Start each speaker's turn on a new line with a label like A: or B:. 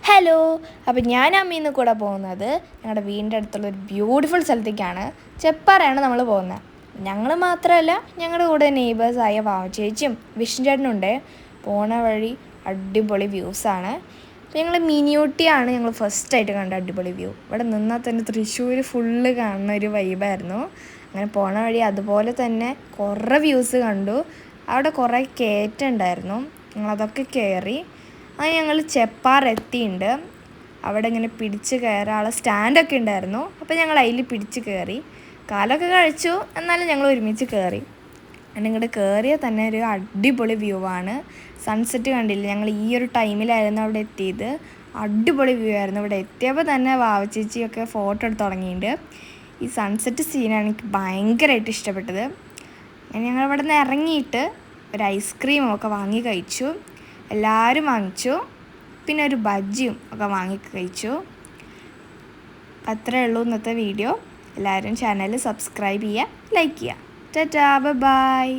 A: Hello, അപ്പോൾ ഞാൻ അമ്മീന്ന് കൂടെ പോകുന്നത് ഞങ്ങളുടെ വീടിൻ്റെ അടുത്തുള്ള ഒരു ബ്യൂട്ടിഫുൾ സ്ഥലത്തേക്കാണ്. ചെപ്പാറയാണ് നമ്മൾ പോകുന്നത്. ഞങ്ങൾ മാത്രമല്ല, ഞങ്ങളുടെ കൂടെ നെയ്ബേഴ്സായ വാവച്ചേച്ചിയും വിഷ്ണു ചേട്ടനുണ്ട്. പോണ വഴി അടിപൊളി വ്യൂസാണ്. അപ്പോൾ ഞങ്ങൾ മിനിയൂട്ടിയാണ് ഞങ്ങൾ ഫസ്റ്റായിട്ട് കണ്ട അടിപൊളി വ്യൂ. ഇവിടെ നിന്നാൽ തന്നെ തൃശ്ശൂർ ഫുള്ള് കാണുന്ന ഒരു വൈബായിരുന്നു. അങ്ങനെ പോണ വഴി അതുപോലെ തന്നെ കുറേ വ്യൂസ് കണ്ടു. അവിടെ കുറേ കയറ്റുണ്ടായിരുന്നു, ഞങ്ങളതൊക്കെ കയറി. അത് ഞങ്ങൾ ചെപ്പാറ് എത്തിയിട്ടുണ്ട്. അവിടെ ഇങ്ങനെ പിടിച്ച് കയറാനുള്ള സ്റ്റാൻഡൊക്കെ ഉണ്ടായിരുന്നു. അപ്പോൾ ഞങ്ങൾ അതിൽ പിടിച്ച് കയറി, കാലൊക്കെ കഴിച്ചു, എന്നാലും ഞങ്ങൾ ഒരുമിച്ച് കയറി. അങ്ങനെ ഇങ്ങോട്ട് കയറിയാൽ തന്നെ ഒരു അടിപൊളി വ്യൂ ആണ്. സൺസെറ്റ് കണ്ടില്ല, ഞങ്ങൾ ഈ ഒരു ടൈമിലായിരുന്നു അവിടെ എത്തിയത്. അടിപൊളി വ്യൂ ആയിരുന്നു. ഇവിടെ എത്തിയപ്പോൾ തന്നെ വാവച്ചേച്ചിയൊക്കെ ഫോട്ടോ എടുത്ത് തുടങ്ങിയിട്ടുണ്ട്. ഈ സൺസെറ്റ് സീനാണ് എനിക്ക് ഭയങ്കരമായിട്ട് ഇഷ്ടപ്പെട്ടത്. ഞങ്ങൾ ഇവിടെ നിന്ന് ഇറങ്ങിയിട്ട് ഒരു ഐസ്ക്രീമൊക്കെ വാങ്ങി കഴിച്ചു. എല്ലാവരും വാങ്ങിച്ചു. പിന്നെ ഒരു ബജ്ജിയും ഒക്കെ വാങ്ങി കഴിച്ചു. അത്രയേ ഉള്ളൂ ഇന്നത്തെ വീഡിയോ. എല്ലാവരും ചാനൽ സബ്സ്ക്രൈബ് ചെയ്യുക, ലൈക്ക് ചെയ്യുക. ടാറ്റാ, ബൈ.